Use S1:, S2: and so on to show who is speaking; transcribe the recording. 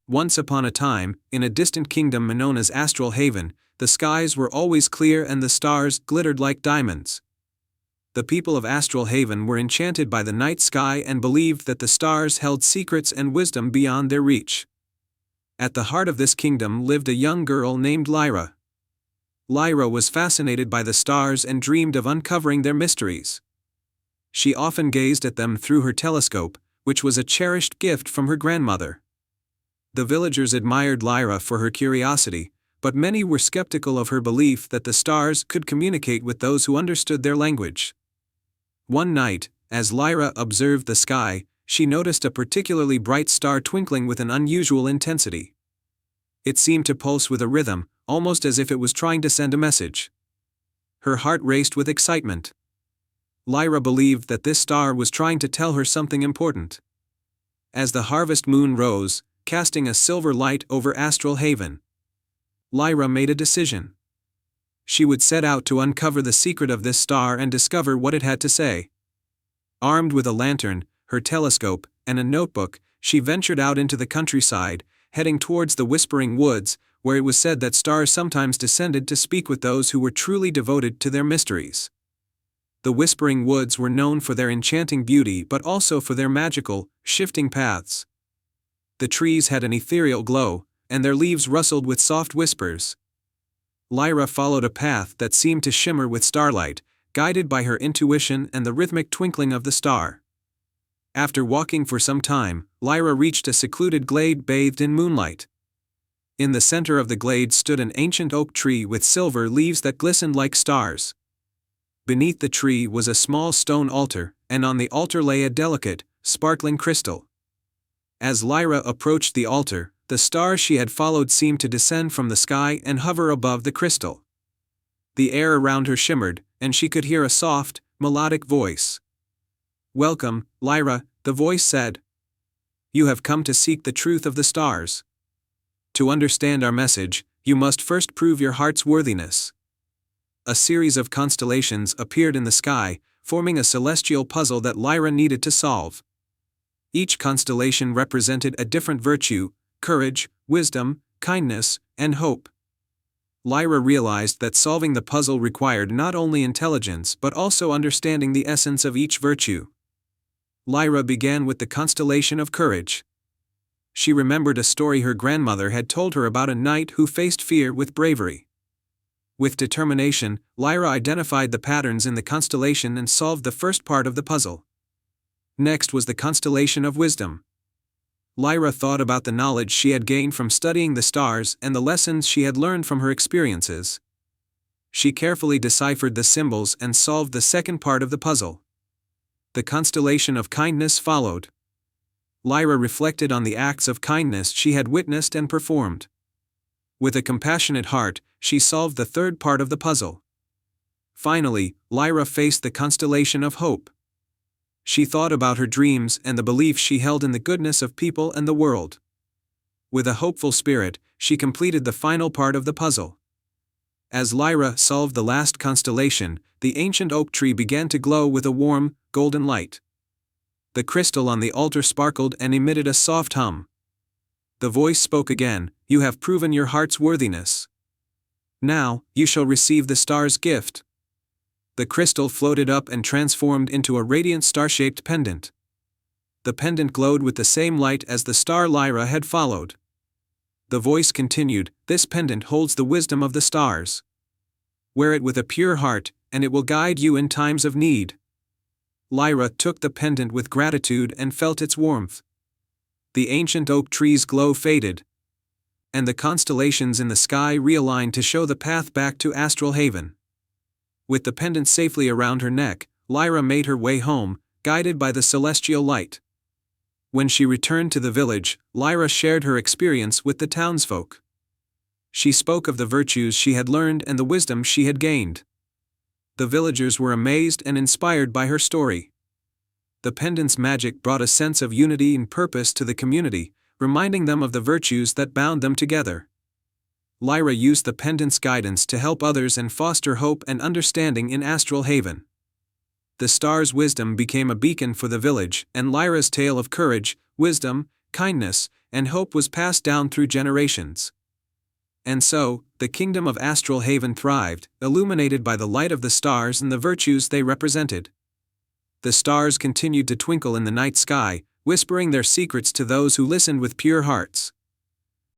S1: Once upon a time, in a distant kingdom known as Astral Haven, the skies were always clear and the stars glittered like diamonds. The people of Astral Haven were enchanted by the night sky and believed that the stars held secrets and wisdom beyond their reach. At the heart of this kingdom lived a young girl named Lyra. Lyra was fascinated by the stars and dreamed of uncovering their mysteries. She often gazed at them through her telescope, which was a cherished gift from her grandmother. The villagers admired Lyra for her curiosity, but many were skeptical of her belief that the stars could communicate with those who understood their language. One night, as Lyra observed the sky, she noticed a particularly bright star twinkling with an unusual intensity. It seemed to pulse with a rhythm, almost as if it was trying to send a message. Her heart raced with excitement. Lyra believed that this star was trying to tell her something important. As the harvest moon rose, casting a silver light over Astral Haven, Lyra made a decision. She would set out to uncover the secret of this star and discover what it had to say. Armed with a lantern, her telescope, and a notebook, she ventured out into the countryside, heading towards the Whispering Woods, where it was said that stars sometimes descended to speak with those who were truly devoted to their mysteries. The Whispering Woods were known for their enchanting beauty but also for their magical, shifting paths. The trees had an ethereal glow, and their leaves rustled with soft whispers. Lyra followed a path that seemed to shimmer with starlight, guided by her intuition and the rhythmic twinkling of the star. After walking for some time, Lyra reached a secluded glade bathed in moonlight. In the center of the glade stood an ancient oak tree with silver leaves that glistened like stars. Beneath the tree was a small stone altar, and on the altar lay a delicate, sparkling crystal. As Lyra approached the altar, the star she had followed seemed to descend from the sky and hover above the crystal. The air around her shimmered, and she could hear a soft, melodic voice. "Welcome, Lyra," the voice said. "You have come to seek the truth of the stars. To understand our message, you must first prove your heart's worthiness." A series of constellations appeared in the sky, forming a celestial puzzle that Lyra needed to solve. Each constellation represented a different virtue: courage, wisdom, kindness, and hope. Lyra realized that solving the puzzle required not only intelligence but also understanding the essence of each virtue. Lyra began with the constellation of courage. She remembered a story her grandmother had told her about a knight who faced fear with bravery. With determination, Lyra identified the patterns in the constellation and solved the first part of the puzzle. Next was the constellation of wisdom. Lyra thought about the knowledge she had gained from studying the stars and the lessons she had learned from her experiences. She carefully deciphered the symbols and solved the second part of the puzzle. The constellation of kindness followed. Lyra reflected on the acts of kindness she had witnessed and performed. With a compassionate heart, she solved the third part of the puzzle. Finally, Lyra faced the constellation of hope. She thought about her dreams and the belief she held in the goodness of people and the world. With a hopeful spirit, she completed the final part of the puzzle. As Lyra solved the last constellation, the ancient oak tree began to glow with a warm, golden light. The crystal on the altar sparkled and emitted a soft hum. The voice spoke again, "You have proven your heart's worthiness. Now, you shall receive the star's gift." The crystal floated up and transformed into a radiant star-shaped pendant. The pendant glowed with the same light as the star Lyra had followed. The voice continued, "This pendant holds the wisdom of the stars. Wear it with a pure heart, and it will guide you in times of need." Lyra took the pendant with gratitude and felt its warmth. The ancient oak tree's glow faded, and the constellations in the sky realigned to show the path back to Astral Haven. With the pendant safely around her neck, Lyra made her way home, guided by the celestial light. When she returned to the village, Lyra shared her experience with the townsfolk. She spoke of the virtues she had learned and the wisdom she had gained. The villagers were amazed and inspired by her story. The pendant's magic brought a sense of unity and purpose to the community, reminding them of the virtues that bound them together. Lyra used the pendant's guidance to help others and foster hope and understanding in Astral Haven. The star's wisdom became a beacon for the village, and Lyra's tale of courage, wisdom, kindness, and hope was passed down through generations. And so, the kingdom of Astral Haven thrived, illuminated by the light of the stars and the virtues they represented. The stars continued to twinkle in the night sky, whispering their secrets to those who listened with pure hearts.